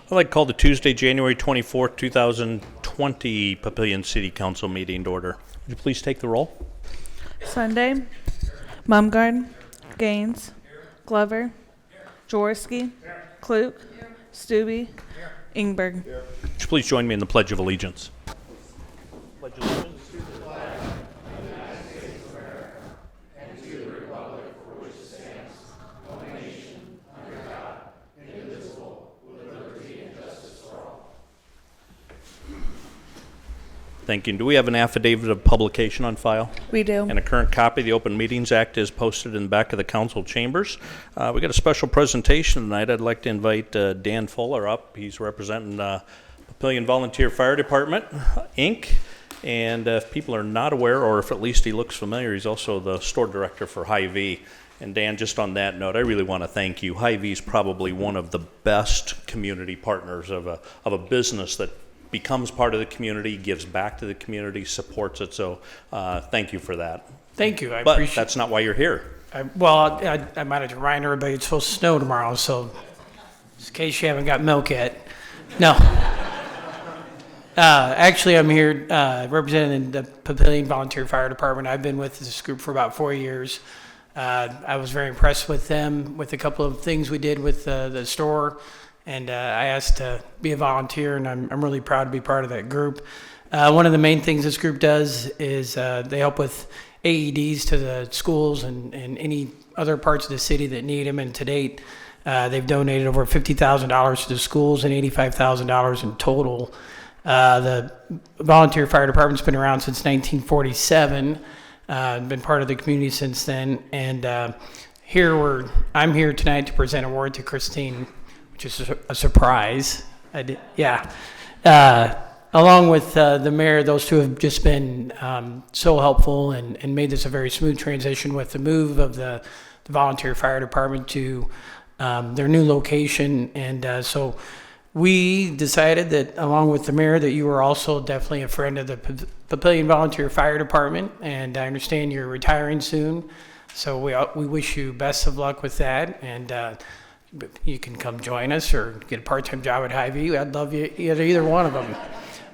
I'd like to call the Tuesday, January 24th, 2020 Papillion City Council meeting to order. Would you please take the roll? Sunday, Mumgarden, Gaines, Glover, Jaworski, Klug, Stubbe, Ingberg. Would you please join me in the Pledge of Allegiance? Pledge of Allegiance. Thank you. Do we have an affidavit of publication on file? We do. And a current copy of the Open Meetings Act is posted in the back of the council chambers. We got a special presentation tonight. I'd like to invite Dan Fuller up. He's representing Papillion Volunteer Fire Department, Inc. And if people are not aware, or if at least he looks familiar, he's also the store director for Hy-Vee. And Dan, just on that note, I really want to thank you. Hy-Vee is probably one of the best community partners of a business that becomes part of the community, gives back to the community, supports it. So thank you for that. Thank you. I But appreciate that's not why you're here. I might have to remind everybody it's supposed to snow tomorrow, so just in case you haven't got milk yet. No. Actually, I'm here representing the Papillion Volunteer Fire Department. I've been with this group for about 4 years. I was very impressed with them, with a couple of things we did with the store. And I asked to be a volunteer, and I'm really proud to be part of that group. One of the main things this group does is they help with AEDs to the schools and any other parts of the city that need them. And to date, they've donated over $50,000 to the schools and $85,000 in total. The volunteer fire department's been around since 1947, been part of the community since then. And I'm here tonight to present an award to Christine, which is a surprise. Along with the mayor, those two have just been so helpful and made this a very smooth transition with the move of the volunteer fire department to their new location. And so we decided that, along with the mayor, that you were also definitely a friend of the Papillion Volunteer Fire Department. And I understand you're retiring soon. So we wish you best of luck with that. And you can come join us or get a part-time job at Hy-Vee. I'd love you either one of them.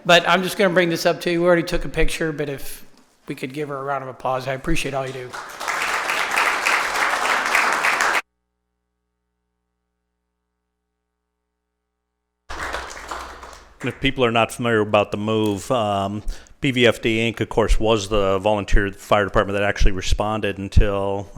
But I'm just going to bring this up to you. We already took a picture, but if we could give her a round of applause, I appreciate all you do. And if people are not familiar about the move, PVFD Inc., of course, was the volunteer fire department that actually responded until,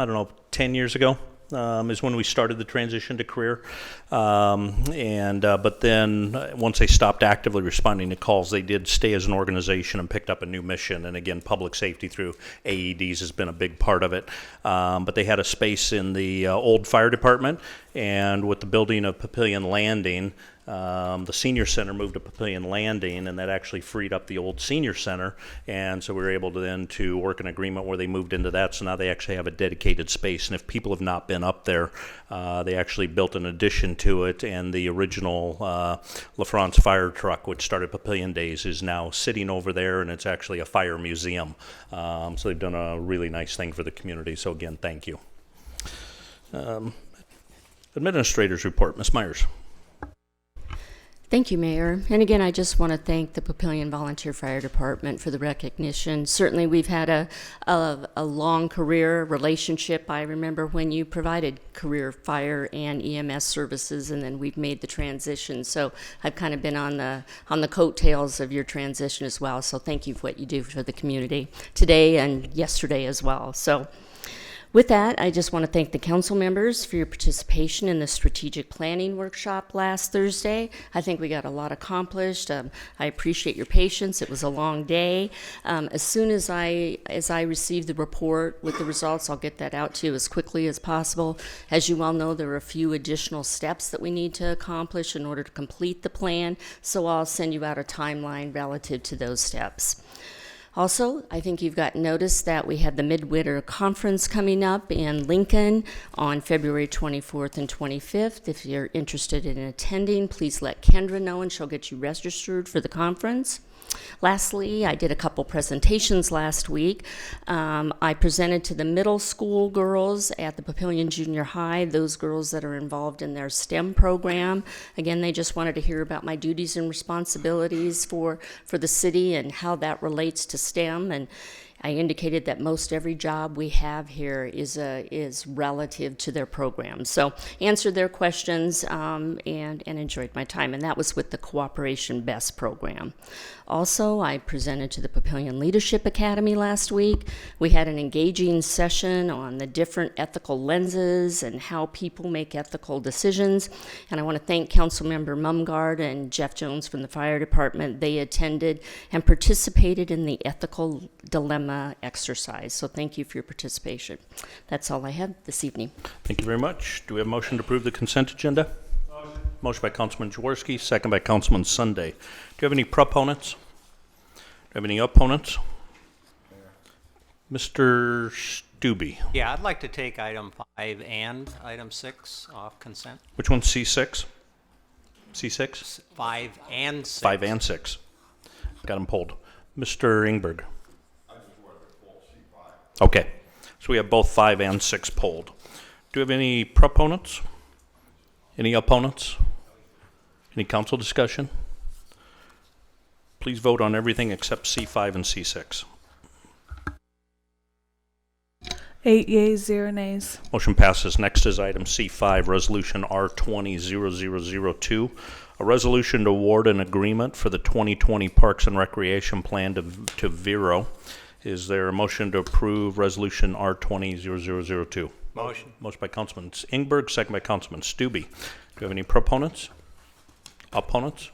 10 years ago. Is when we started the transition to career. But then once they stopped actively responding to calls, they did stay as an organization and picked up a new mission. And again, public safety through AEDs has been a big part of it. But they had a space in the old fire department, and with the building of Papillion Landing, the senior center moved to Papillion Landing, and that actually freed up the old senior center. And so we were able to then to work an agreement where they moved into that. So now they actually have a dedicated space. And if people have not been up there, they actually built an addition to it. And the original LaFrance fire truck, which started Papillion days, is now sitting over there, and it's actually a fire museum. So they've done a really nice thing for the community. So again, thank you. Administrator's report, Ms. Myers. Thank you, Mayor. And again, I just want to thank the Papillion Volunteer Fire Department for the recognition. Certainly, we've had a long career relationship. I remember when you provided career fire and EMS services, and then we've made the transition. So I've kind of been on the coattails of your transition as well. So thank you for what you do for the community today and yesterday as well. So with that, I just want to thank the council members for your participation in the strategic planning workshop last Thursday. I think we got a lot accomplished. I appreciate your patience. It was a long day. As soon as I receive the report with the results, I'll get that out to you as quickly as possible. As you well know, there are a few additional steps that we need to accomplish in order to complete the plan, so I'll send you out a timeline relative to those steps. Also, I think you've got notice that we have the Midwinter Conference coming up in Lincoln on February 24th and 25th. If you're interested in attending, please let Kendra know and she'll get you registered for the conference. Lastly, I did a couple presentations last week. I presented to the middle school girls at the Papillion Junior High, those girls that are involved in their STEM program. Again, they just wanted to hear about my duties and responsibilities for the city and how that relates to STEM. And I indicated that most every job we have here is relative to their program. So answered their questions and enjoyed my time. And that was with the Cooperation Best program. Also, I presented to the Papillion Leadership Academy last week. We had an engaging session on the different ethical lenses and how people make ethical decisions. And I want to thank Councilmember Mumgard and Jeff Jones from the Fire Department. They attended and participated in the ethical dilemma exercise. So thank you for your participation. That's all I have this evening. Thank you very much. Do we have a motion to approve the consent agenda? Motion by Councilman Jaworski, second by Councilman Sunday. Do you have any proponents? Do you have any opponents? Mr. Stubbe. Yeah, I'd like to take item 5 and item 6 off consent. Which one's C6? C6? 5 and 6. 5 and 6. Got them pulled. Mr. Ingberg. Okay. So we have both 5 and 6 pulled. Do we have any proponents? Any opponents? Any council discussion? Please vote on everything except C5 and C6. 8 yeas, 0 nays. Motion passes. Next is item C5, Resolution R200002, a resolution to award an agreement for the 2020 Parks and Recreation Plan to Vero. Is there a motion to approve Resolution R200002? Motion. Motion by Councilman Ingberg, second by Councilman Stubbe. Do you have any proponents? Opponents?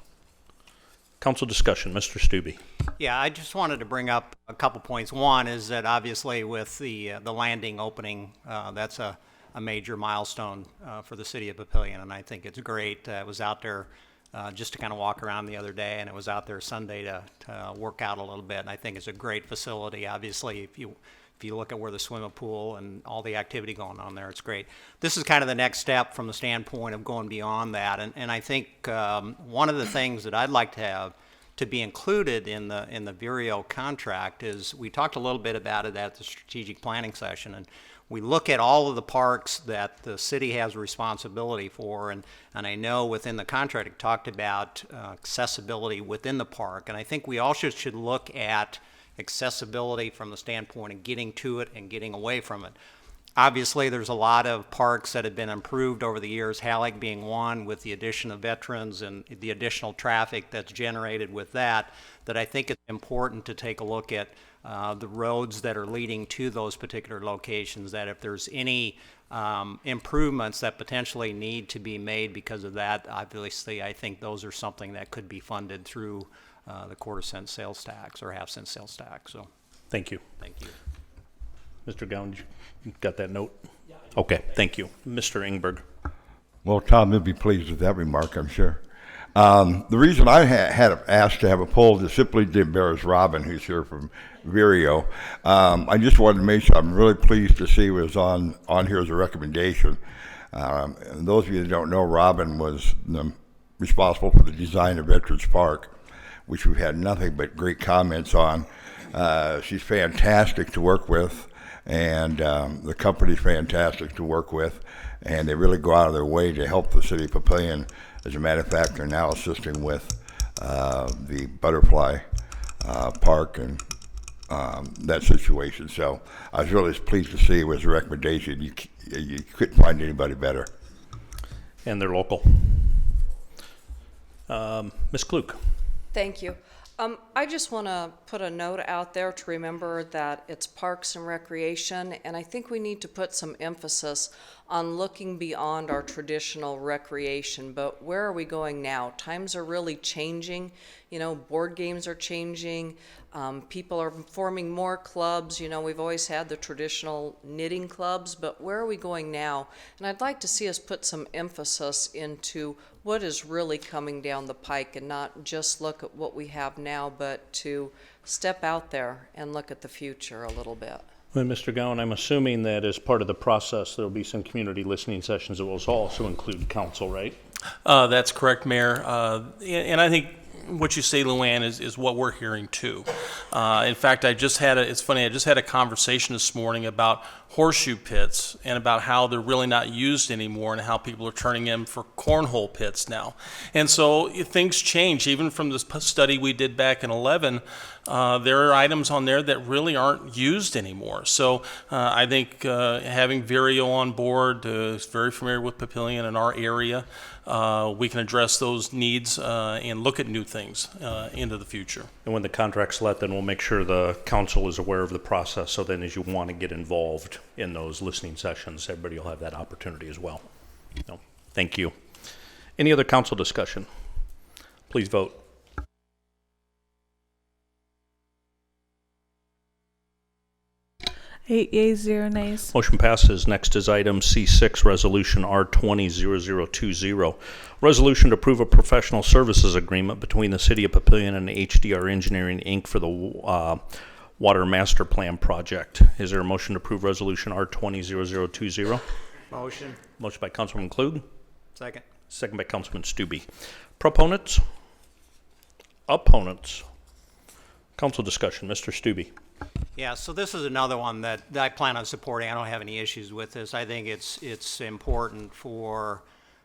Council discussion. Mr. Stubbe. Yeah, I just wanted to bring up a couple points. One is that obviously with the landing opening, that's a major milestone for the city of Papillion, and I think it's great. I was out there just to kind of walk around the other day, and it was out there Sunday to work out a little bit, and I think it's a great facility. Obviously, if you look at where the swimming pool and all the activity going on there, it's great. This is kind of the next step from the standpoint of going beyond that. And I think one of the things that I'd like to have to be included in the Vireo contract is, we talked a little bit about it at the strategic planning session, and we look at all of the parks that the city has responsibility for, and I know within the contract it talked about accessibility within the park, and I think we also should look at accessibility from the standpoint of getting to it and getting away from it. Obviously, there's a lot of parks that have been improved over the years, Halleck being one, with the addition of veterans and the additional traffic that's generated with that I think it's important to take a look at the roads that are leading to those particular locations, that if there's any improvements that potentially need to be made because of that, obviously I think those are something that could be funded through the quarter-cent sales tax or half-cent sales tax. So, Thank you. thank you. Mr. Gowan, you got that note? Yeah. Okay, thank you. Mr. Ingberg. Well, Tom, you'll be pleased with that remark, I'm sure. The reason I had asked to have a poll is simply to embarrass Robin, who's here from Vireo. I just wanted to make sure I'm really pleased to see was on here as a recommendation. And those of you that don't know, Robin was responsible for the design of Veterans Park, which we've had nothing but great comments on. She's fantastic to work with, and the company's fantastic to work with, and they really go out of their way to help the city of Papillion. As a matter of fact, they're now assisting with the Butterfly Park and that situation. So I was really pleased to see it was a recommendation. You couldn't find anybody better. And they're local. Ms. Klug. Thank you. I just want to put a note out there to remember that it's Parks and Recreation, and I think we need to put some emphasis on looking beyond our traditional recreation. But where are we going now? Times are really changing. You know, board games are changing. People are forming more clubs. You know, we've always had the traditional knitting clubs, but where are we going now? And I'd like to see us put some emphasis into what is really coming down the pike and not just look at what we have now, but to step out there and look at the future a little bit. Well, Mr. Gowan, I'm assuming that as part of the process, there will be some community listening sessions that will also include council, right? That's correct, Mayor. And I think what you say, Luann, is what we're hearing too. In fact, it's funny, I just had a conversation this morning about horseshoe pits and about how they're really not used anymore and how people are turning them for cornhole pits now. And so things change. Even from this study we did back in 11, there are items on there that really aren't used anymore. So I think having Vireo on board, is very familiar with Papillion in our area, we can address those needs and look at new things into the future. And when the contract's let, then we'll make sure the council is aware of the process, so then as you want to get involved in those listening sessions, everybody will have that opportunity as well. No, thank you. Any other council discussion? Please vote. Eight yeas, 0 nays. Motion passes. Next is item C6, Resolution R200020. Resolution to approve a professional services agreement between the City of Papillion and HDR Engineering, Inc. for the Water Master Plan Project. Is there a motion to approve Resolution R200020? Motion. Motion by Councilman Klug, Second. second by Councilman Stube. Proponents? Opponents? Council discussion. Mr. Stube. Yeah, so this is another one that I plan on supporting. I don't have any issues with this. I think it's important for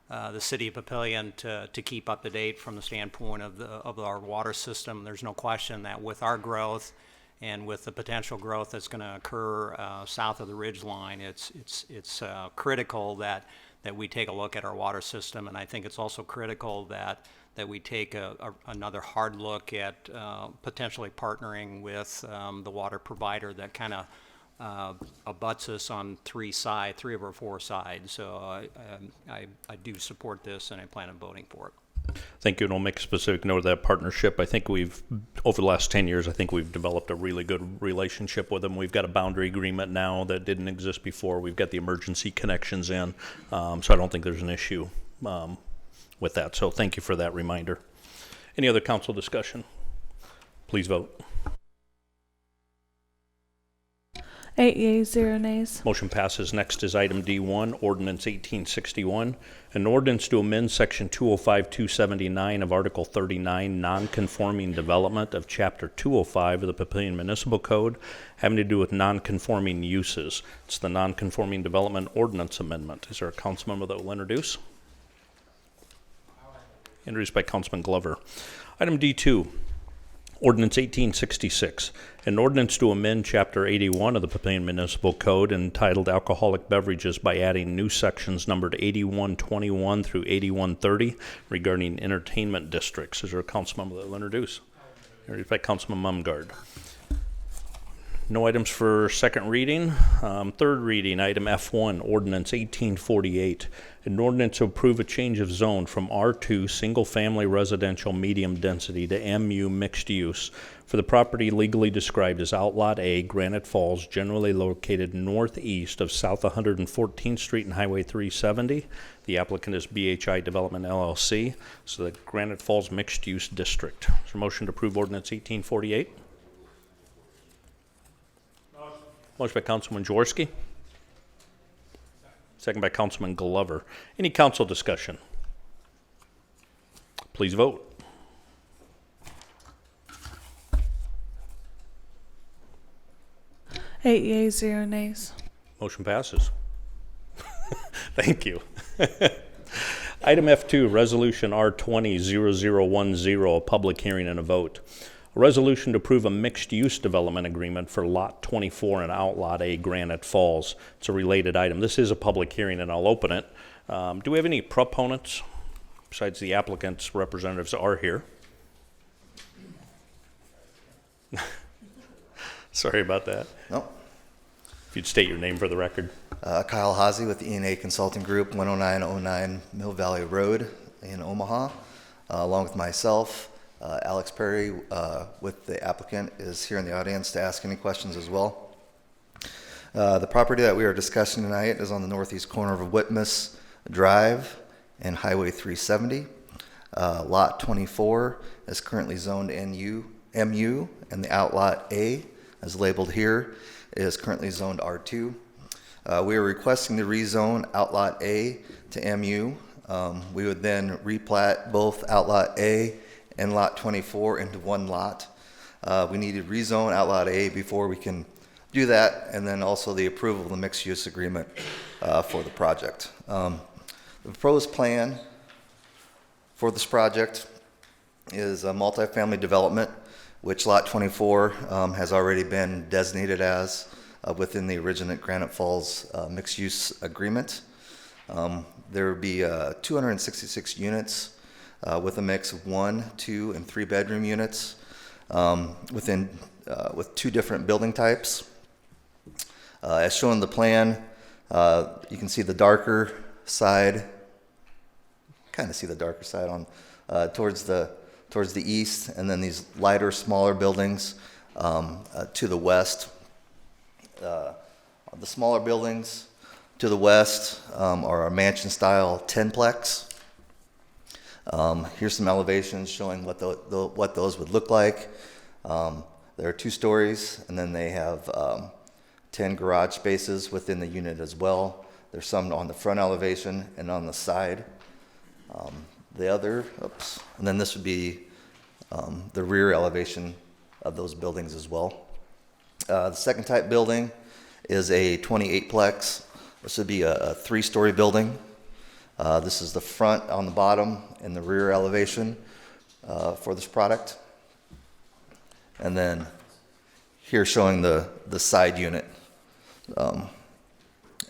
the city of Papillion to keep up to date from the standpoint of our water system. There's no question that with our growth and with the potential growth that's going to occur south of the ridge line, it's critical that we take a look at our water system. And I think it's also critical that we take another hard look at potentially partnering with the water provider that kind of abuts us on three of our four sides. So I do support this, and I plan on voting for it. Thank you, and we'll make a specific note of that partnership. I think over the last 10 years, I think we've developed a really good relationship with them. We've got a boundary agreement now that didn't exist before. We've got the emergency connections in, so I don't think there's an issue with that. So thank you for that reminder. Any other council discussion? Please vote. 8 yeas, 0 nays. Motion passes. Next is item D1, Ordinance 1861, an ordinance to amend Section 205-279 of Article 39, non-conforming development of Chapter 205 of the Papillion Municipal Code, having to do with non-conforming uses. It's the non-conforming development ordinance amendment. Is there a council member that will introduce? Introduced by Councilman Glover. Item D2, Ordinance 1866, an ordinance to amend Chapter 81 of the Papillion Municipal Code entitled Alcoholic Beverages by adding new sections numbered 8121 through 8130 regarding entertainment districts. Is there a council member that will introduce? Introduced by Councilman Mumgard. No items for second reading. Third reading, item F1, Ordinance 1848, an ordinance to approve a change of zone from R2 single-family residential medium density to MU mixed use for the property legally described as Outlot A, Granite Falls, generally located northeast of South 114th Street and Highway 370. The applicant is BHI Development LLC, so the Granite Falls Mixed Use District. Is there a motion to approve Ordinance 1848? Motion by Councilman Jaworski. Second by Councilman Glover. Any council discussion? Please vote. Eight yeas, 0 nays. Motion passes. Thank you. Item F2, Resolution R200010, a public hearing and a vote. A resolution to approve a mixed-use development agreement for Lot 24 and Outlot A, Granite Falls. It's a related item. This is a public hearing, and I'll open it. Do we have any proponents? Besides the applicant's representatives are here. Sorry about that. Nope. If you'd state your name for the record. Kyle Hazy with the E&A Consulting Group, 10909 Mill Valley Road in Omaha. Along with myself, Alex Perry with the applicant is here in the audience to ask any questions as well. The property that we are discussing tonight is on the northeast corner of Whitmas Drive and Highway 370. Lot 24 is currently zoned MU, and the Outlot A, as labeled here, is currently zoned R2. We are requesting to rezone Outlot A to MU. We would then replat both Outlot A and Lot 24 into one lot. We needed rezone Outlot A before we can do that, and then also the approval of the mixed-use agreement for the project. The proposed plan for this project is a multifamily development, which Lot 24 has already been designated as within the original Granite Falls mixed-use agreement. There would be 266 units with a mix of 1, 2, and 3 bedroom units with 2 different building types. As shown in the plan, you can see the darker side, kind of see the darker side on towards the east, and then these lighter, smaller buildings to the west. The smaller buildings to the west are a mansion-style 10-plex. Here's some elevations showing what those would look like. There are 2 stories, and then they have 10 garage spaces within the unit as well. There's some on the front elevation and on the side. And then this would be the rear elevation of those buildings as well. The second type building is a 28-plex. This would be a 3-story building. This is the front on the bottom and the rear elevation for this product. And then here showing the side unit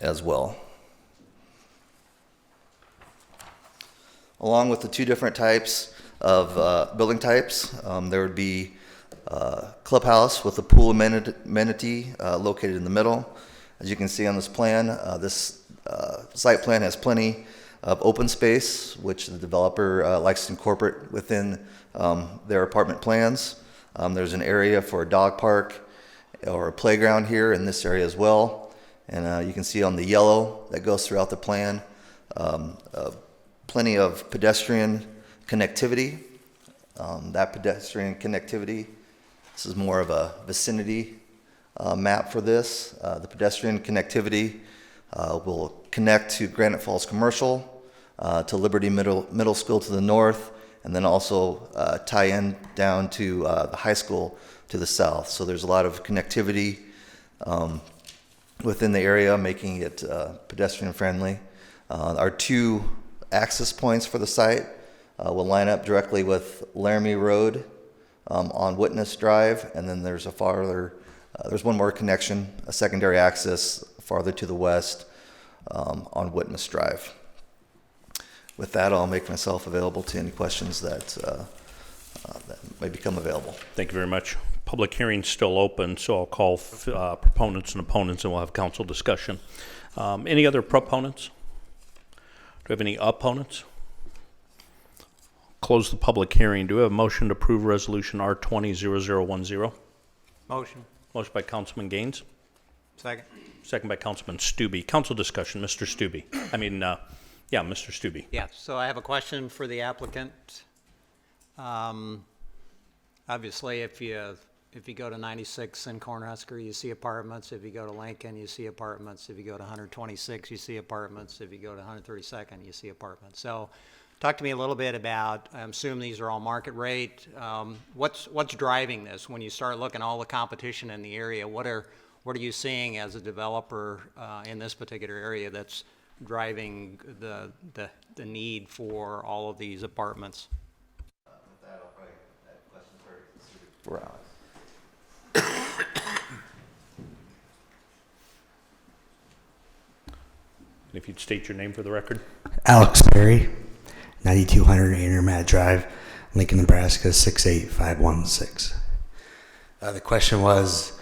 as well. Along with the 2 different types of building types, there would be a clubhouse with a pool amenity located in the middle. As you can see on this plan, this site plan has plenty of open space, which the developer likes to incorporate within their apartment plans. There's an area for a dog park or a playground here in this area as well. And you can see on the yellow that goes throughout the plan, plenty of pedestrian connectivity. That pedestrian connectivity, this is more of a vicinity map for this. The pedestrian connectivity will connect to Granite Falls Commercial, to Liberty Middle School to the north, and then also tie in down to the high school to the south. So there's a lot of connectivity within the area, making it pedestrian friendly. Our 2 access points for the site will line up directly with Laramie Road on Witness Drive, and then there's there's one more connection, a secondary access farther to the west on Witness Drive. With that, I'll make myself available to any questions that may become available. Thank you very much. Public hearing's still open, so I'll call proponents and opponents, and we'll have council discussion. Any other proponents? Do we have any opponents? Close the public hearing. Do we have a motion to approve resolution R200010? Motion. Motion by Councilman Gaines. Second. Second by Councilman Stube. Council discussion, Mr. Stube. Mr. Stube. Yeah, so I have a question for the applicant. Obviously, if you go to 96 in Cornhusker, you see apartments. If you go to Lincoln, you see apartments. If you go to 126, you see apartments. If you go to 132nd, you see apartments. So talk to me a little bit about, I assume these are all market rate. What's driving this? When you start looking at all the competition in the area, what are you seeing as a developer in this particular area that's driving the need for all of these apartments? With that, I'll probably have questions for Alex. If you'd state your name for the record. Alex Perry, 9200 Intermat Drive, Lincoln, Nebraska 68516. The question was,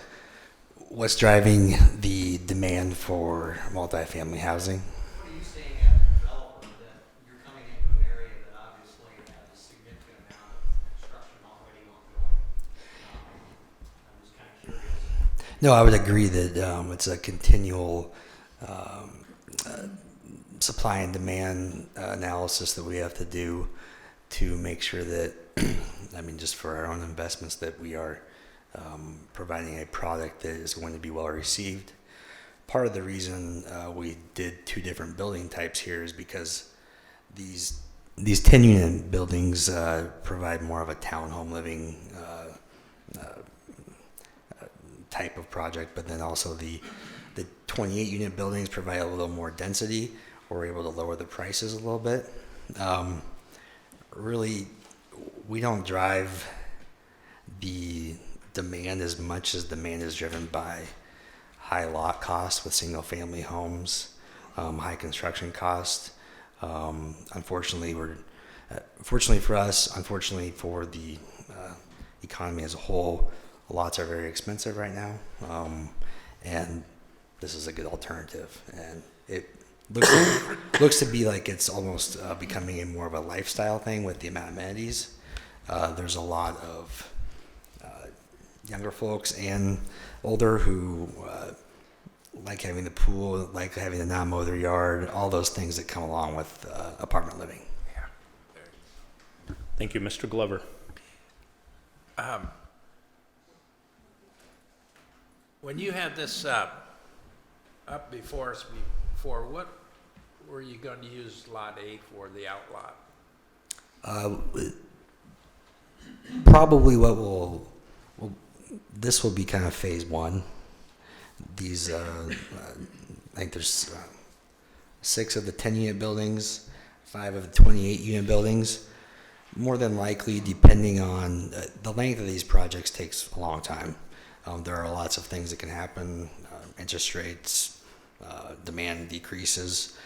what's driving the demand for multifamily housing? What are you seeing as a developer that you're coming into an area that obviously has a significant amount of construction already ongoing? I'm just kind of curious. No, I would agree that it's a continual supply and demand analysis that we have to do to make sure that, just for our own investments, that we are providing a product that is going to be well received. Part of the reason we did 2 different building types here is because these these 10-unit buildings provide more of a townhome living type of project, but then also the 28-unit buildings provide a little more density. We're able to lower the prices a little bit. Really, we don't drive the demand as much as demand is driven by high lot costs with single-family homes, high construction costs. Unfortunately, fortunately for us, unfortunately for the economy as a whole, lots are very expensive right now, and this is a good alternative. And it looks to be like it's almost becoming a more of a lifestyle thing with the amount of amenities. There's a lot of younger folks and older who like having the pool, like having to not mow their yard, all those things that come along with apartment living. Thank you, Mr. Glover. When you had this up before us before, what were you going to use Lot A for, the outlot? Probably this will be kind of phase one. These, I think there's 6 of the 10-unit buildings, 5 of the 28-unit buildings. More than likely, depending on the length of these projects, takes a long time. There are lots of things that can happen, interest rates, demand decreases.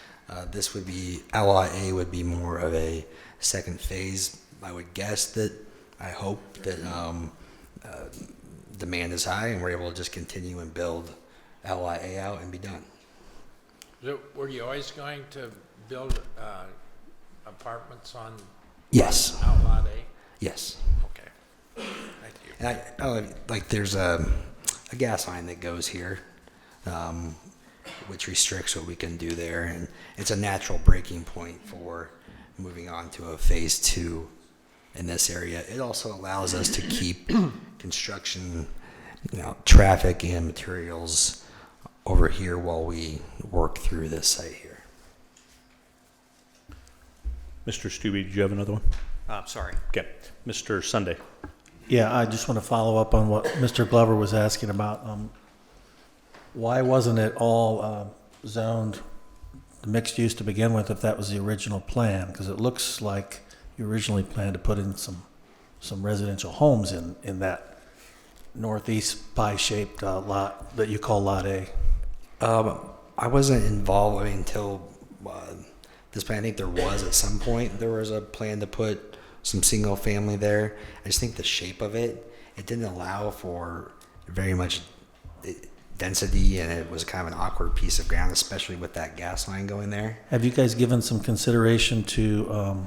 This would be, Lot A would be more of a second phase. I would guess that, I hope that demand is high and we're able to just continue and build Lot A out and be done. So were you always going to build apartments on Yes. Outlot A? Yes. Okay. Thank you. And like there's a gas line that goes here, which restricts what we can do there, and it's a natural breaking point for moving on to a phase 2 in this area. It also allows us to keep construction, traffic and materials over here while we work through this site here. Mr. Stubbe, did you have another one? Sorry. Okay. Mr. Sunday. Yeah, I just want to follow up on what Mr. Glover was asking about. Why wasn't it all zoned mixed use to begin with if that was the original plan? Because it looks like you originally planned to put in some residential homes in that northeast pie-shaped lot that you call Lot A. I wasn't involved until this plan. I think there was at some point, there was a plan to put some single family there. I just think the shape of it didn't allow for very much density, and it was kind of an awkward piece of ground, especially with that gas line going there. Have you guys given some consideration to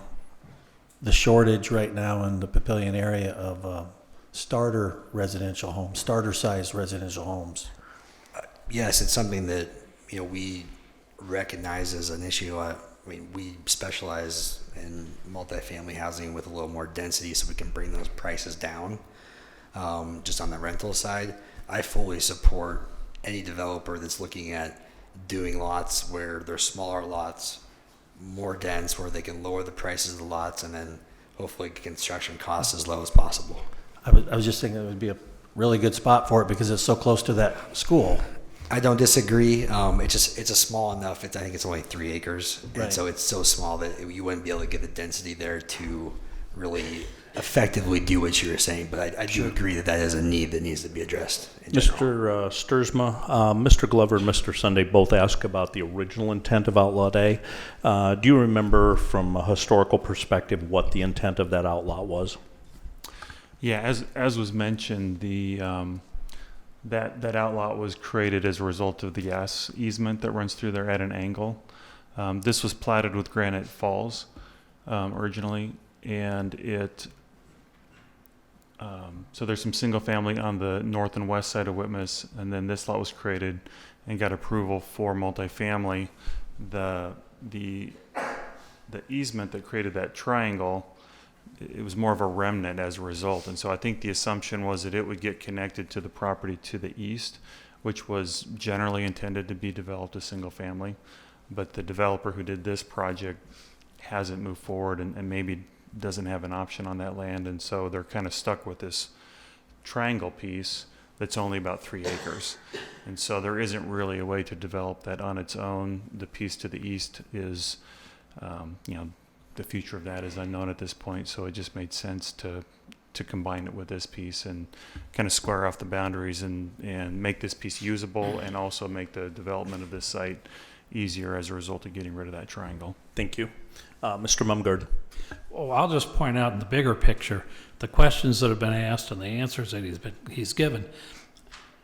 the shortage right now in the Papillion area of starter size residential homes? Yes, it's something that we recognize as an issue. We specialize in multifamily housing with a little more density, so we can bring those prices down. Just on the rental side, I fully support any developer that's looking at doing lots where they're smaller lots, more dense, where they can lower the prices of the lots and then hopefully get construction costs as low as possible. I was just thinking it would be a really good spot for it because it's so close to that school. I don't disagree. It's a small enough. I think it's only 3 acres, and Right. so it's so small that you wouldn't be able to get the density there to really effectively do what you were saying. But I do agree that is a need that needs to be addressed. Mr. Sturzma, Mr. Glover and Mr. Sunday both asked about the original intent of Outlot A. Do you remember from a historical perspective what the intent of that outlot was? Yeah, as was mentioned, the that outlot was created as a result of the gas easement that runs through there at an angle. This was platted with Granite Falls originally, and so there's some single family on the north and west side of Whitmas, and then this lot was created and got approval for multifamily. The easement that created that triangle, it was more of a remnant as a result. And so I think the assumption was that it would get connected to the property to the east, which was generally intended to be developed as single family. But the developer who did this project hasn't moved forward and maybe doesn't have an option on that land. And so they're kind of stuck with this triangle piece that's only about 3 acres. And so there isn't really a way to develop that on its own. The piece to the east is, the future of that is unknown at this point. So it just made sense to combine it with this piece and kind of square off the boundaries and make this piece usable and also make the development of this site easier as a result of getting rid of that triangle. Thank you. Mr. Mumgard. Well, I'll just point out in the bigger picture, the questions that have been asked and the answers that he's given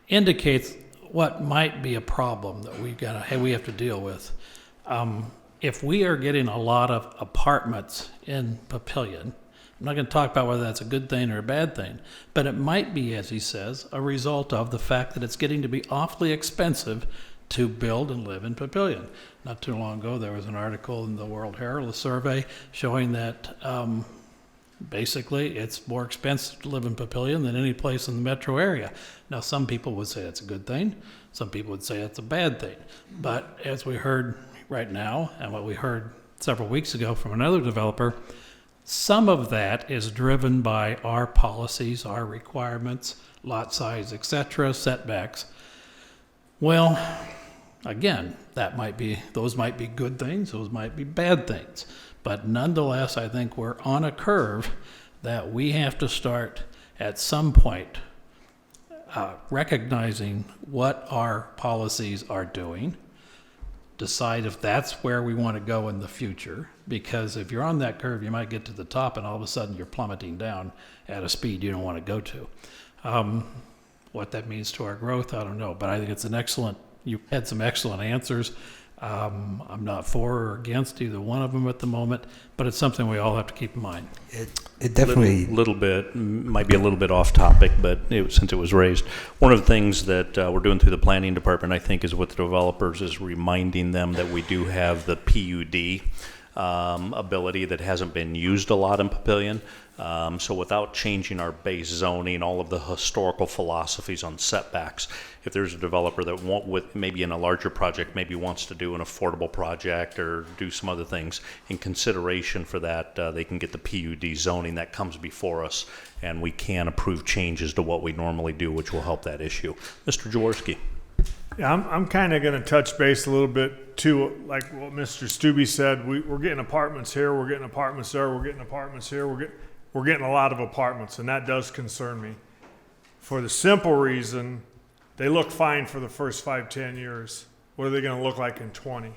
indicates what might be a problem that we have to deal with. If we are getting a lot of apartments in Papillion, I'm not going to talk about whether that's a good thing or a bad thing, but it might be, as he says, a result of the fact that it's getting to be awfully expensive to build and live in Papillion. Not too long ago, there was an article in the World Herald, a survey showing that basically it's more expensive to live in Papillion than any place in the metro area. Now, some people would say that's a good thing. Some people would say it's a bad thing. But as we heard right now, and what we heard several weeks ago from another developer, some of that is driven by our policies, our requirements, lot size, etc., setbacks. Well, again, those might be good things, those might be bad things. But nonetheless, I think we're on a curve that we have to start at some point recognizing what our policies are doing, decide if that's where we want to go in the future, because if you're on that curve, you might get to the top and all of a sudden you're plummeting down at a speed you don't want to go to. What that means to our growth, I don't know, but I think it's you had some excellent answers. I'm not for or against either one of them at the moment, but it's something we all have to keep in mind. It definitely Might be a little bit off topic, but since it was raised, one of the things that we're doing through the planning department, I think, is with the developers is reminding them that we do have the PUD ability that hasn't been used a lot in Papillion. So without changing our base zoning, all of the historical philosophies on setbacks, if there's a developer that maybe in a larger project, maybe wants to do an affordable project or do some other things, in consideration for that, they can get the PUD zoning that comes before us, and we can approve changes to what we normally do, which will help that issue. Mr. Jaworski. Yeah, I'm kind of going to touch base a little bit too, like what Mr. Stubbe said. We're getting apartments here, we're getting apartments there, we're getting apartments here, we're getting a lot of apartments, and that does concern me. For the simple reason, they look fine for the first 5-10 years. What are they going to look like in 20?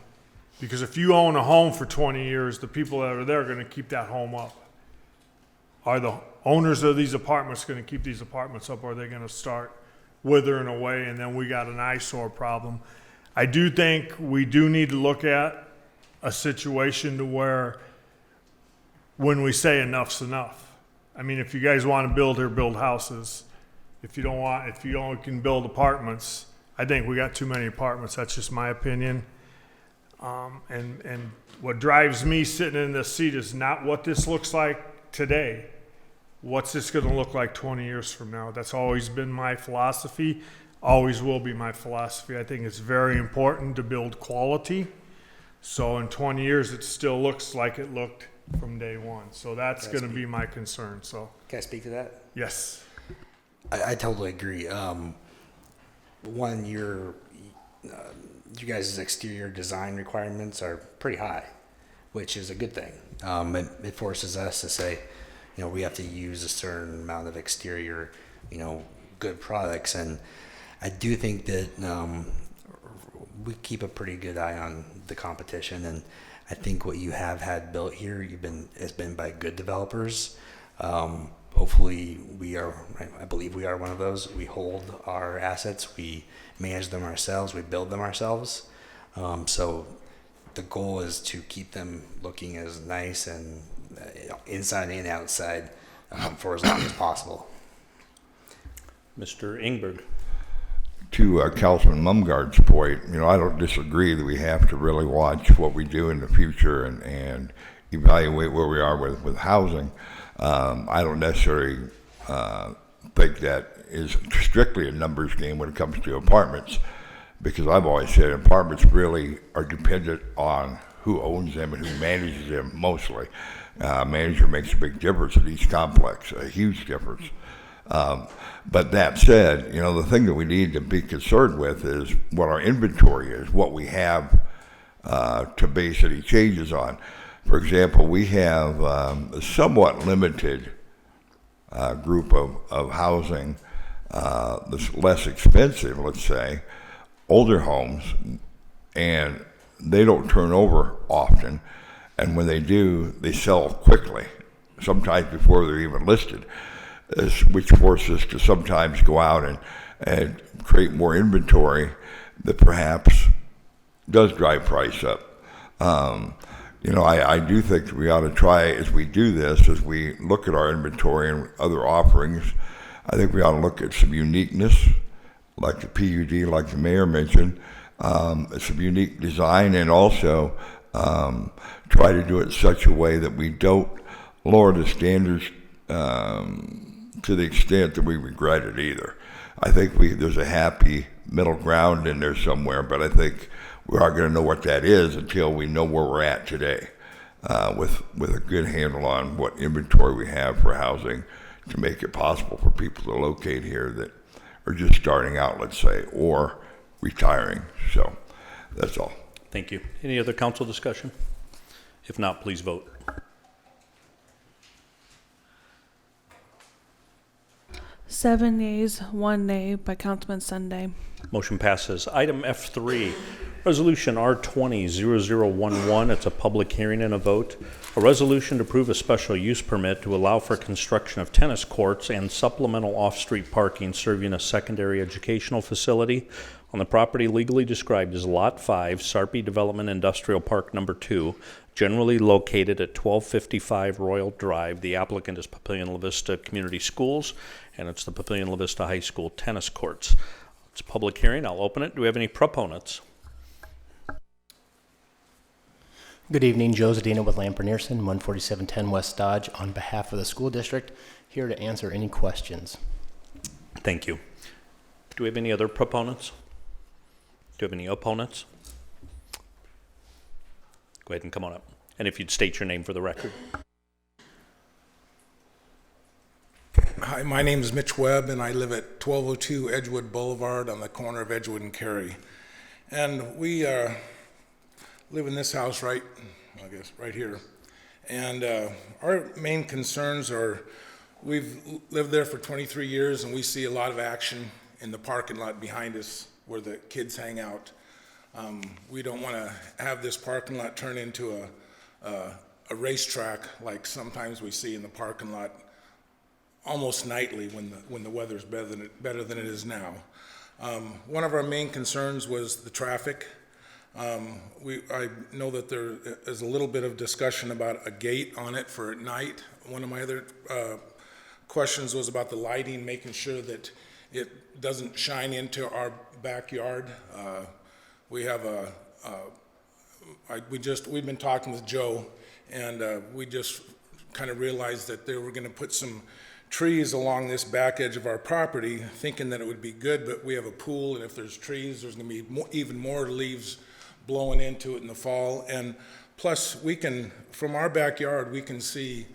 Because if you own a home for 20 years, the people that are there are going to keep that home up. Are the owners of these apartments going to keep these apartments up, or are they going to start withering away, and then we got an eyesore problem? I do think we do need to look at a situation to where when we say enough's enough. I mean, if you guys want to build here, build houses. If you only can build apartments, I think we got too many apartments. That's just my opinion. And what drives me sitting in this seat is not what this looks like today. What's this going to look like 20 years from now? That's always been my philosophy, always will be my philosophy. I think it's very important to build quality. So in 20 years, it still looks like it looked from day one. So that's going to be my concern. So Can I speak to that? Yes. I totally agree. One, you guys' exterior design requirements are pretty high, which is a good thing. It forces us to say, we have to use a certain amount of exterior, good products. And I do think that we keep a pretty good eye on the competition. And I think what you have had built here has been by good developers. Hopefully I believe we are one of those. We hold our assets, we manage them ourselves, we build them ourselves. So the goal is to keep them looking as nice and inside and outside for as long as possible. Mr. Ingberg. To Councilman Mumgard's point, I don't disagree that we have to really watch what we do in the future and evaluate where we are with housing. I don't necessarily think that is strictly a numbers game when it comes to apartments, because I've always said apartments really are dependent on who owns them and who manages them mostly. Manager makes a big difference in each complex, a huge difference. But that said, the thing that we need to be concerned with is what our inventory is, what we have to base any changes on. For example, we have a somewhat limited group of housing that's less expensive, let's say, older homes, and they don't turn over often. And when they do, they sell quickly, sometimes before they're even listed, which forces us to sometimes go out and create more inventory that perhaps does drive price up. I do think we ought to try, as we do this, as we look at our inventory and other offerings, I think we ought to look at some uniqueness, like the PUD, like the mayor mentioned, some unique design, and also try to do it in such a way that we don't lower the standards to the extent that we regret it either. I think there's a happy middle ground in there somewhere, but I think we aren't going to know what that is until we know where we're at today, with a good handle on what inventory we have for housing to make it possible for people to locate here that are just starting out, let's say, or retiring. So that's all. Thank you. Any other council discussion? If not, please vote. Seven yeas, one nay by Councilman Sunday. Motion passes. Item F3, Resolution R200011. It's a public hearing and a vote. A resolution to approve a special use permit to allow for construction of tennis courts and supplemental off-street parking serving a secondary educational facility on the property legally described as Lot 5, Sarpy Development Industrial Park Number 2, generally located at 1255 Royal Drive. The applicant is Papillion La Vista Community Schools, and it's the Papillion La Vista High School tennis courts. It's a public hearing. I'll open it. Do we have any proponents? Good evening, Joe Zadina with Lamper Nearson, 14710 West Dodge, on behalf of the school district, here to answer any questions. Thank you. Do we have any other proponents? Do we have any opponents? Go ahead and come on up. And if you'd state your name for the record. Hi, my name is Mitch Webb, and I live at 1202 Edgewood Boulevard on the corner of Edgewood and Cary. And we live in this house right here. And our main concerns are, we've lived there for 23 years, and we see a lot of action in the parking lot behind us where the kids hang out. We don't want to have this parking lot turn into a racetrack like sometimes we see in the parking lot almost nightly when the weather's better than it is now. One of our main concerns was the traffic. I know that there is a little bit of discussion about a gate on it for at night. One of my other questions was about the lighting, making sure that it doesn't shine into our backyard. We have we've been talking with Joe, and we just kind of realized that they were going to put some trees along this back edge of our property, thinking that it would be good, but we have a pool, and if there's trees, there's going to be even more leaves blowing into it in the fall. And plus, from our backyard, we can see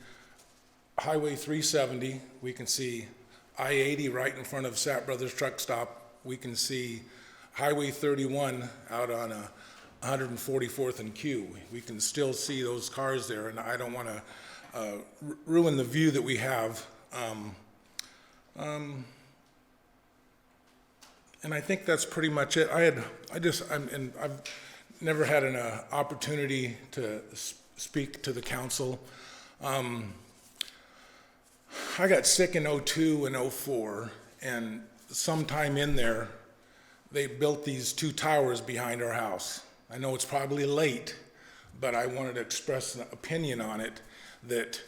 Highway 370, we can see I-80 right in front of Sapp Brothers Truck Stop, we can see Highway 31 out on 144th and Q. We can still see those cars there, and I don't want to ruin the view that we have. And I think that's pretty much it. I've never had an opportunity to speak to the council. I got sick in 02 and 04, and sometime in there, they built these two towers behind our house. I know it's probably late, but I wanted to express an opinion on it, that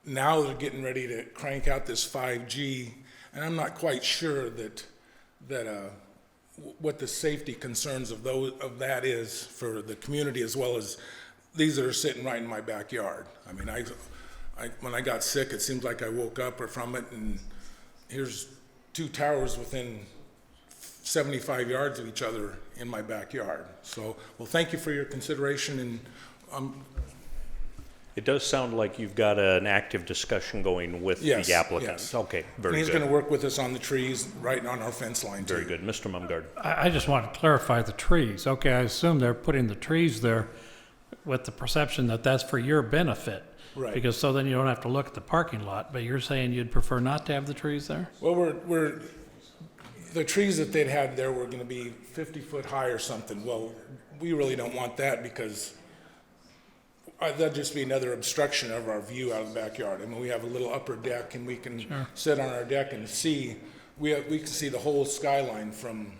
now they're getting ready to crank out this 5G, and I'm not quite sure that what the safety concerns of that is for the community, as well as these that are sitting right in my backyard. I mean, when I got sick, it seems like I woke up from it, and here's two towers within 75 yards of each other in my backyard. So, well, thank you for your consideration, and It does sound like you've got an active discussion going with Yes, the applicant. yes. Okay, very And he's good. going to work with us on the trees right on our fence line, too. Very good. Mr. Mumgard. I just want to clarify the trees. Okay, I assume they're putting the trees there with the perception that that's for your benefit. Right. Because so then you don't have to look at the parking lot, but you're saying you'd prefer not to have the trees there? Well, the trees that they'd had there were gonna be 50 foot high or something. Well, we really don't want that because that'd just be another obstruction of our view out of the backyard. I mean, we have a little upper deck and we can sit on our deck and see, we can see the whole skyline from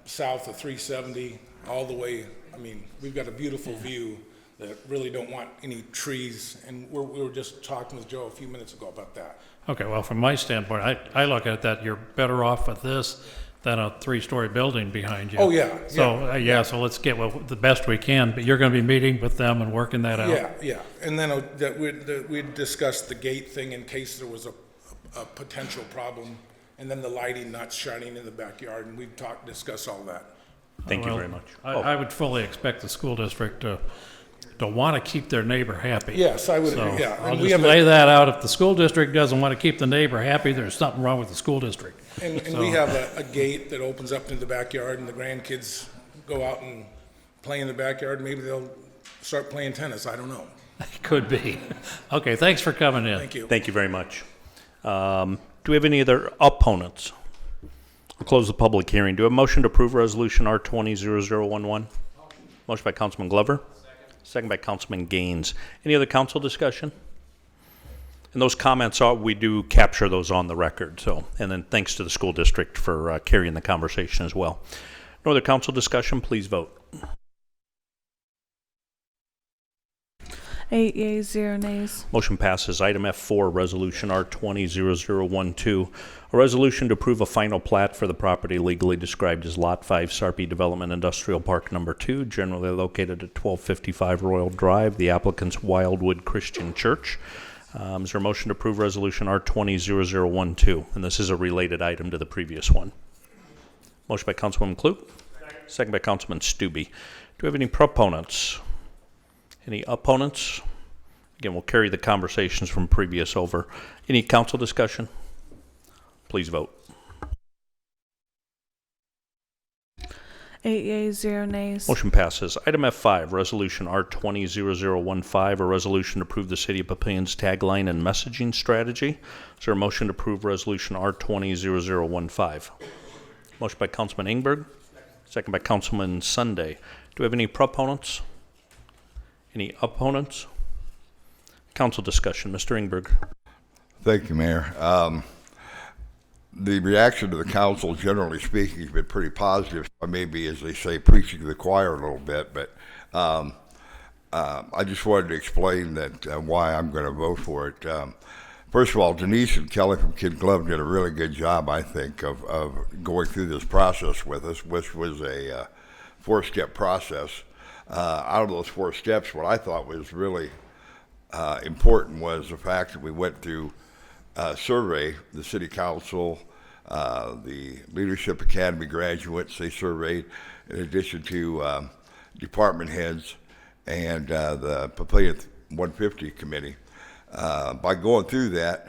south of 370 all the way. I mean, we've got a beautiful view that really don't want any trees. And we were just talking with Joe a few minutes ago about that. Okay, well, from my standpoint, I look at that, you're better off with this than a three-story building behind you. Oh, yeah, So, so let's get the best we can, but you're gonna be meeting with them and working that out? Yeah. And then we'd discussed the gate thing in case there was a potential problem, and then the lighting not shining in the backyard, and we'd discuss all that. Thank you very much. I would fully expect the school district to want to keep their neighbor happy. Yes, I would, So yeah. I'll And we just have lay that out. If the school district doesn't want to keep the neighbor happy, there's something wrong with the school district. And So- we have a gate that opens up into the backyard, and the grandkids go out and play in the backyard. Maybe they'll start playing tennis, I don't know. Could be. Okay, thanks for coming in. Thank you. Thank you very much. Do we have any other opponents? We'll close the public hearing. Do we have a motion to approve Resolution R200011? Motion by Councilman Glover. Second by Councilman Gaines. Any other council discussion? And those comments we do capture those on the record. So, and then thanks to the school district for carrying the conversation as well. No other council discussion, please vote. 8 yeas, 0 nays. Motion passes. Item F4, Resolution R200012, a resolution to approve a final plat for the property legally described as Lot 5 Sarpy Development Industrial Park Number 2, generally located at 1255 Royal Drive, the applicant's Wildwood Christian Church. Is there a motion to approve Resolution R200012? And this is a related item to the previous one. Motion by Councilwoman Klug. Second by Councilman Stubbe. Do we have any proponents? Any opponents? Again, we'll carry the conversations from previous over. Any council discussion? Please vote. 8 yeas, 0 nays. Motion passes. Item F5, Resolution R200015, a resolution to approve the City of Papillion's tagline and messaging strategy. Is there a motion to approve Resolution R200015? Motion by Councilman Ingberg. Second by Councilman Sunday. Do we have any proponents? Any opponents? Council discussion. Mr. Ingberg. Thank you, Mayor. The reaction to the council, generally speaking, has been pretty positive. I may be, as they say, preaching to the choir a little bit, but I just wanted to explain that why I'm going to vote for it. First of all, Denise and Kelly from Kid Glove did a really good job, I think, of going through this process with us, which was a four-step process. Out of those 4 steps, what I thought was really important was the fact that we went through survey, the city council, the Leadership Academy graduates, they surveyed, in addition to department heads and the Papillion 150 committee. By going through that,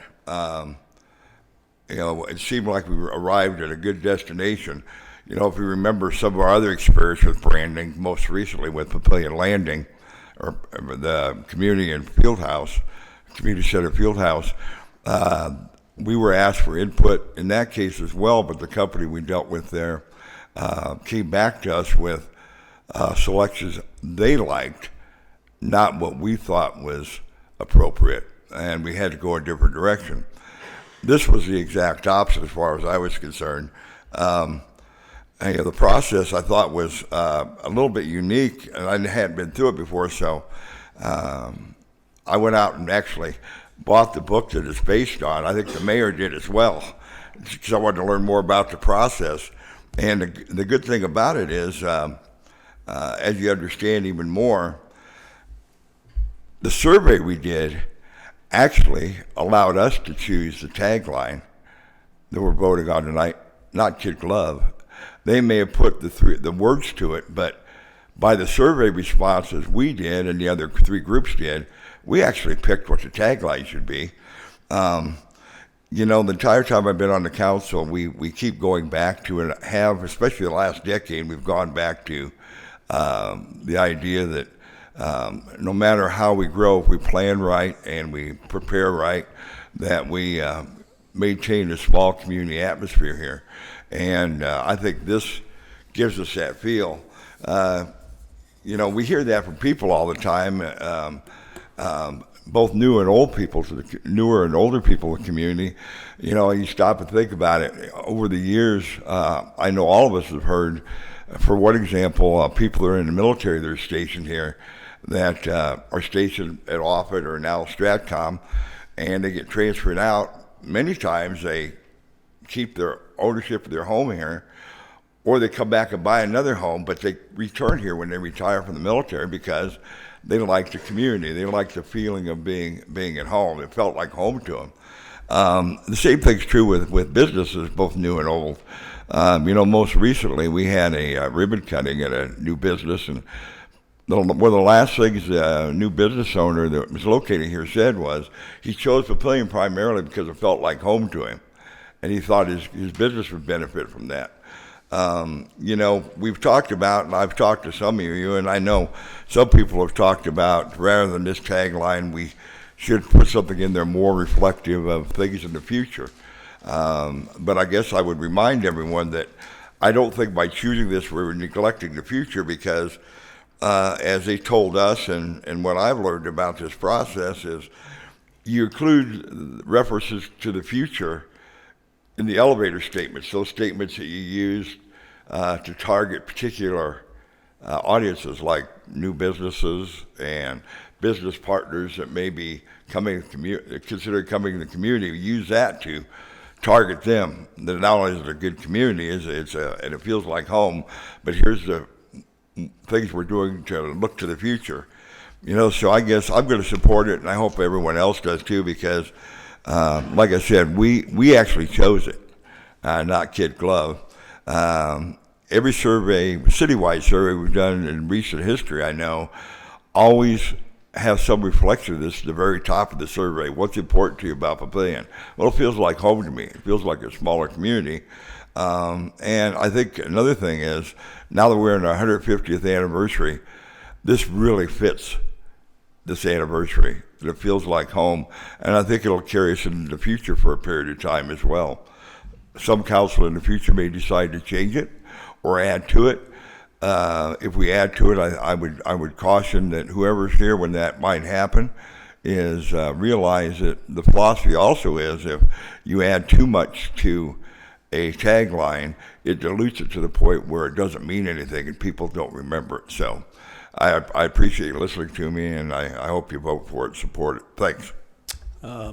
it seemed like we arrived at a good destination. If you remember some of our other experience with branding, most recently with Papillion Landing, or the community and fieldhouse, community center fieldhouse, we were asked for input in that case as well, but the company we dealt with there came back to us with selections they liked, not what we thought was appropriate, and we had to go a different direction. This was the exact opposite as far as I was concerned. The process I thought was a little bit unique, and I hadn't been through it before, so I went out and actually bought the book that it's based on. I think the mayor did as well, because I wanted to learn more about the process. And the good thing about it is, as you understand even more, the survey we did actually allowed us to choose the tagline that we're voting on tonight, not Kid Glove. They may have put the words to it, but by the survey responses we did and the other three groups did, we actually picked what the tagline should be. You know, the entire time I've been on the council, we keep going back to and have, especially the last decade, we've gone back to the idea that no matter how we grow, if we plan right and we prepare right, that we maintain a small community atmosphere here. And I think this gives us that feel. You know, we hear that from people all the time, both new and old people, to the newer and older people in the community. You know, you stop and think about it. Over the years, I know all of us have heard, for one example, people that are in the military that are stationed here, that are stationed at Offutt or now Stratcom, and they get transferred out. Many times they keep their ownership of their home here, or they come back and buy another home, but they return here when they retire from the military because they like the community. They like the feeling of being at home. It felt like home to them. The same thing's true with businesses, both new and old. You know, most recently we had a ribbon cutting at a new business, and one of the last things a new business owner that was located here said was he chose Papillion primarily because it felt like home to him, and he thought his business would benefit from that. You know, we've talked about, and I've talked to some of you, and I know some people have talked about, rather than this tagline, we should put something in there more reflective of things in the future. But I guess I would remind everyone that I don't think by choosing this we're neglecting the future, because as they told us, and what I've learned about this process is you include references to the future in the elevator statements, those statements that you use to target particular audiences like new businesses and business partners that may be considered coming to the community. We use that to target them. That not only is it a good community, and it feels like home, but here's the things we're doing to look to the future. You know, so I guess I'm going to support it, and I hope everyone else does too, because like I said, we actually chose it, not Kid Glove. Every survey, citywide survey we've done in recent history, I know, always have some reflection of this at the very top of the survey. What's important to you about Papillion? Well, it feels like home to me. It feels like a smaller community. And I think another thing is, now that we're in our 150th anniversary, this really fits this anniversary. It feels like home, and I think it'll carry us into the future for a period of time as well. Some council in the future may decide to change it or add to it. If we add to it, I would caution that whoever's here when that might happen is realize that the philosophy also is, if you add too much to a tagline, it dilutes it to the point where it doesn't mean anything and people don't remember it. So I appreciate you listening to me, and I hope you vote for it, support it. Thanks.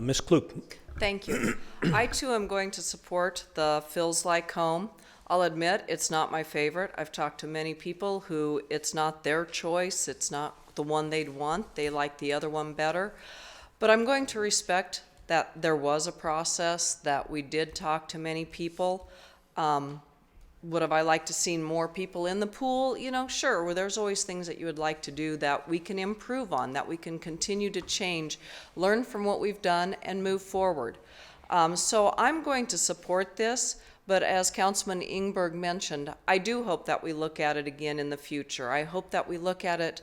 Ms. Klug. Thank you. I too am going to support the Feels Like Home. I'll admit it's not my favorite. I've talked to many people who it's not their choice. It's not the one they'd want. They like the other one better. But I'm going to respect that there was a process, that we did talk to many people. Would have I liked to seen more people in the pool? You know, sure, well, there's always things that you would like to do that we can improve on, that we can continue to change, learn from what we've done, and move forward. So I'm going to support this, but as Councilman Ingberg mentioned, I do hope that we look at it again in the future. I hope that we look at it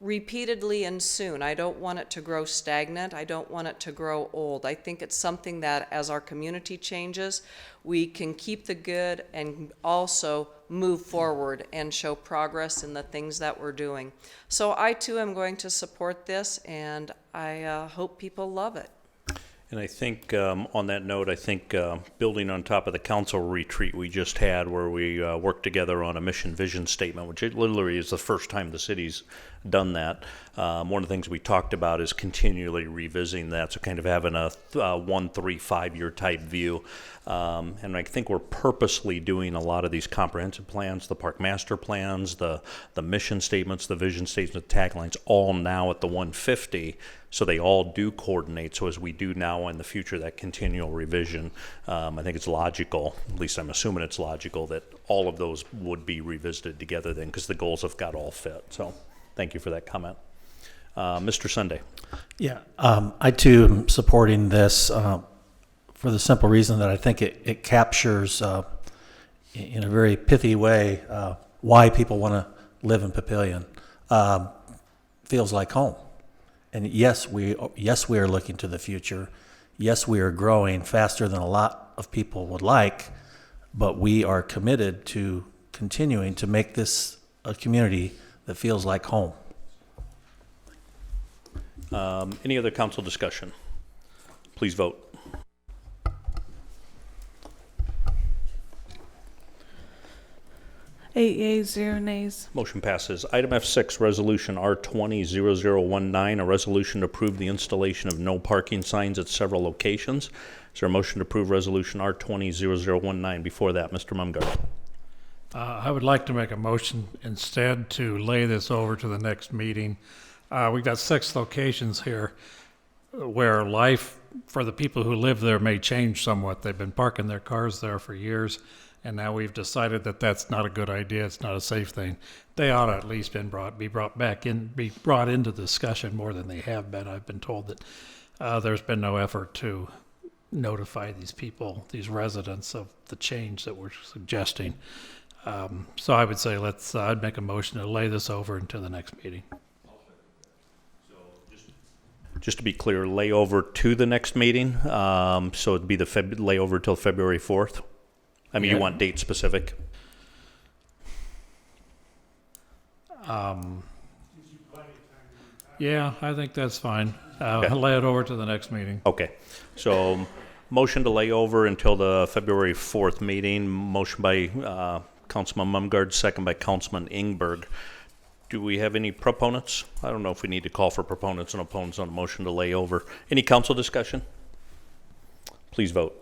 repeatedly and soon. I don't want it to grow stagnant. I don't want it to grow old. I think it's something that as our community changes, we can keep the good and also move forward and show progress in the things that we're doing. So I too am going to support this, and I hope people love it. And I think on that note, I think building on top of the council retreat we just had, where we worked together on a mission vision statement, which literally is the first time the city's done that. One of the things we talked about is continually revisiting that, so kind of having a 1, 3, 5-year type view. And I think we're purposely doing a lot of these comprehensive plans, the park master plans, the mission statements, the vision statements, the taglines, all now at the 150, so they all do coordinate. So as we do now in the future, that continual revision, I think it's logical, at least I'm assuming it's logical, that all of those would be revisited together then, because the goals have got all fit. So thank you for that comment. Mr. Sunday. Yeah, I too am supporting this for the simple reason that I think it captures in a very pithy way why people want to live in Papillion. Feels like home. And yes, we are looking to the future. Yes, we are growing faster than a lot of people would like, but we are committed to continuing to make this a community that feels like home. Any other council discussion? Please vote. Eight yeas, 0 nays. Motion passes. Item F6, Resolution R200019, a resolution to approve the installation of no parking signs at several locations. Is there a motion to approve Resolution R200019? Before that, Mr. Mumgarden. I would like to make a motion instead to lay this over to the next meeting. We've got 6 locations here where life for the people who live there may change somewhat. They've been parking their cars there for years, and now we've decided that that's not a good idea. It's not a safe thing. They ought to at least be brought into discussion more than they have been. I've been told that there's been no effort to notify these people, these residents, of the change that we're suggesting. So I would say I'd make a motion to lay this over until the next meeting. Just to be clear, lay over to the next meeting, so it'd be the lay over till February 4th? I mean, Yeah. You want date specific? Yeah, I think that's fine. Okay. Lay it over to the next meeting. Okay, so motion to lay over until the February 4th meeting. Motion by Councilman Mumgarden, second by Councilman Ingberg. Do we have any proponents? I don't know if we need to call for proponents and opponents on a motion to lay over. Any council discussion? Please vote.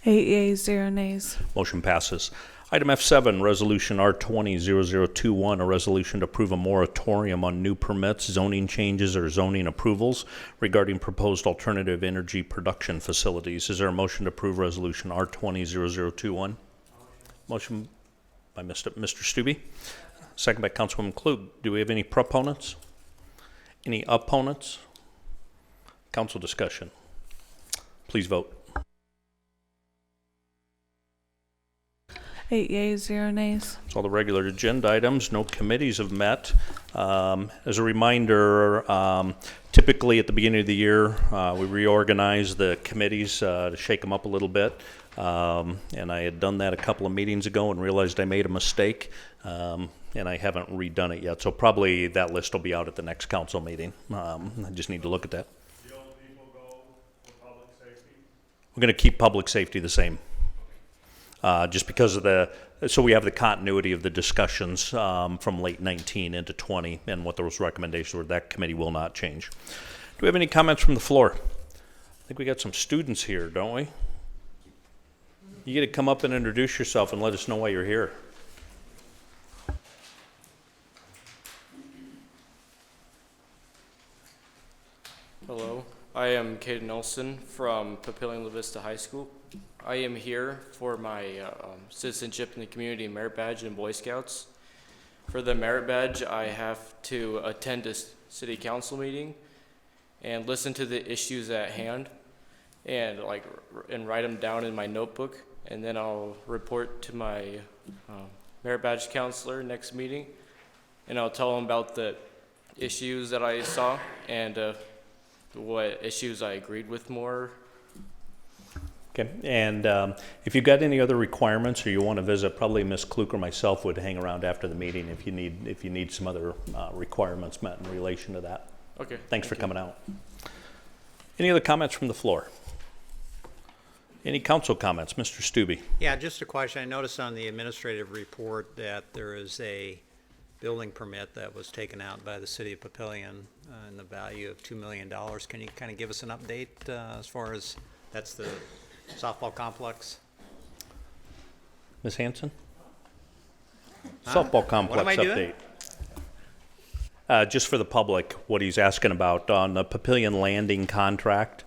8 yeas, 0 nays. Motion passes. Item F7, Resolution R200021, a resolution to approve a moratorium on new permits, zoning changes, or zoning approvals regarding proposed alternative energy production facilities. Is there a motion to approve Resolution R200021? Motion by Mr. Stubbe, second by Councilwoman Klug. Do we have any proponents? Any opponents? Council discussion. Please vote. 8 yeas, 0 nays. It's all the regular agenda items. No committees have met. As a reminder, typically at the beginning of the year, we reorganize the committees to shake them up a little bit. And I had done that a couple of meetings ago and realized I made a mistake, and I haven't redone it yet. So probably that list will be out at the next council meeting. I just need to look at that. The old people go for public safety? We're going to keep public safety the same. Just because of so we have the continuity of the discussions from late 19 into 20 and what those recommendations were. That committee will not change. Do we have any comments from the floor? I think we got some students here, don't we? You get to come up and introduce yourself and let us know why you're here. Hello, I am Caden Olson from Papillion La Vista High School. I am here for my citizenship in the community merit badge and Boy Scouts. For the merit badge, I have to attend a city council meeting and listen to the issues at hand and write them down in my notebook, and then I'll report to my merit badge counselor next meeting, and I'll tell them about the issues that I saw and what issues I agreed with more. Okay, and if you've got any other requirements or you want to visit, probably Ms. Klug or myself would hang around after the meeting if you need some other requirements met in relation to that. Okay. Thanks for coming out. Any other comments from the floor? Any council comments? Mr. Stubbe? Yeah, just a question. I noticed on the administrative report that there is a building permit that was taken out by the city of Papillion in the value of $2 million. Can you kind of give us an update as far as that's the softball complex? Ms. Hanson? Softball complex What am I doing? update. Just for the public, what he's asking about on the Papillion Landing contract.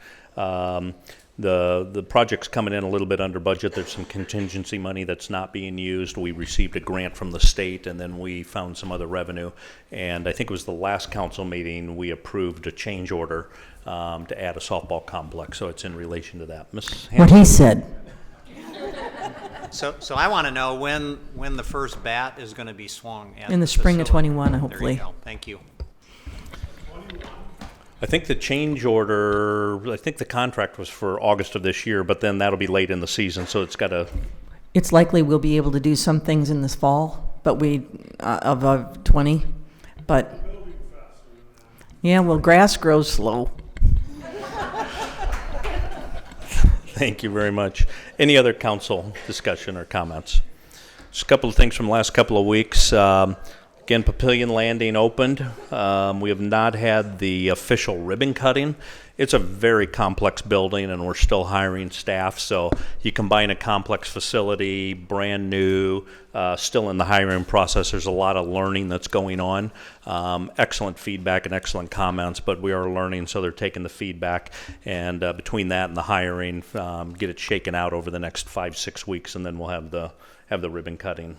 The project's coming in a little bit under budget. There's some contingency money that's not being used. We received a grant from the state, and then we found some other revenue. And I think it was the last council meeting, we approved a change order to add a softball complex. So it's in relation to that. Ms. What he said. So I want to know when the first bat is going to be swung at In the spring of facility. 21, There hopefully. you go. Thank you. I think the change order, I think the contract was for August of this year, but then that'll be late in the season, so it's got to. It's likely we'll be able to do some things in this fall, but of 20, but yeah, well, grass grows slow. Thank you very much. Any other council discussion or comments? Just a couple of things from the last couple of weeks. Again, Papillion Landing opened. We have not had the official ribbon cutting. It's a very complex building, and we're still hiring staff. So you combine a complex facility, brand new, still in the hiring process. There's a lot of learning that's going on. Excellent feedback and excellent comments, but we are learning, so they're taking the feedback. And between that and the hiring, get it shaken out over the next 5-6 weeks, and then we'll have the ribbon cutting.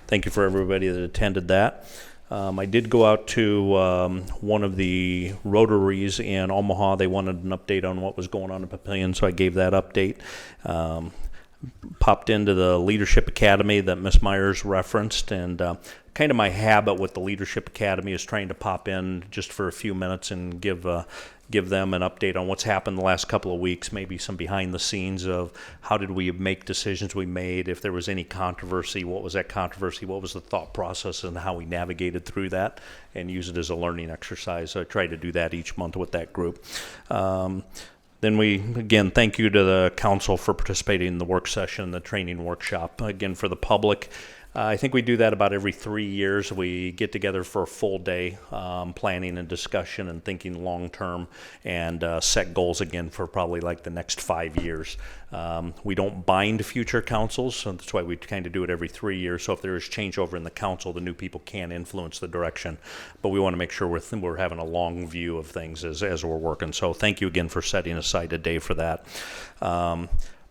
Thank you for everybody that attended that. I did go out to one of the Rotaries in Omaha. They wanted an update on what was going on in Papillion, so I gave that update. Popped into the Leadership Academy that Ms. Myers referenced, and kind of my habit with the Leadership Academy is trying to pop in just for a few minutes and give them an update on what's happened the last couple of weeks, maybe some behind the scenes of how did we make decisions we made, if there was any controversy, what was that controversy, what was the thought process, and how we navigated through that, and use it as a learning exercise. So I try to do that each month with that group. Then again, thank you to the council for participating in the work session, the training workshop. Again, for the public, I think we do that about every 3 years. We get together for a full day, planning and discussion and thinking long term, and set goals again for probably like the next 5 years. We don't bind future councils, so that's why we kind of do it every 3 years. So if there is changeover in the council, the new people can influence the direction. But we want to make sure we're having a long view of things as we're working. So thank you again for setting aside a day for that.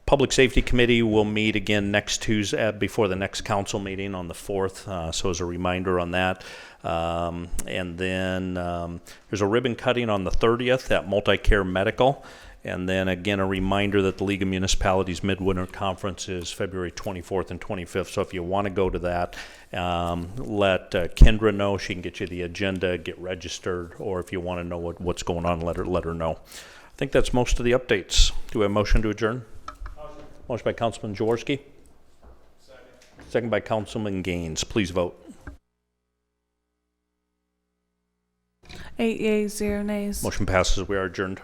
Public Safety Committee will meet again next Tuesday before the next council meeting on the 4th, so as a reminder on that. And then there's a ribbon cutting on the 30th at Multicare Medical. And then again, a reminder that the League of Municipalities Midwinter Conference is February 24th and 25th. So if you want to go to that, let Kendra know. She can get you the agenda, get registered, or if you want to know what's going on, let her know. I think that's most of the updates. Do we have a motion to adjourn? Motion by Councilman Jaworski. Second by Councilman Gaines. Please vote. 8 yeas, 0 nays. Motion passes. We are adjourned.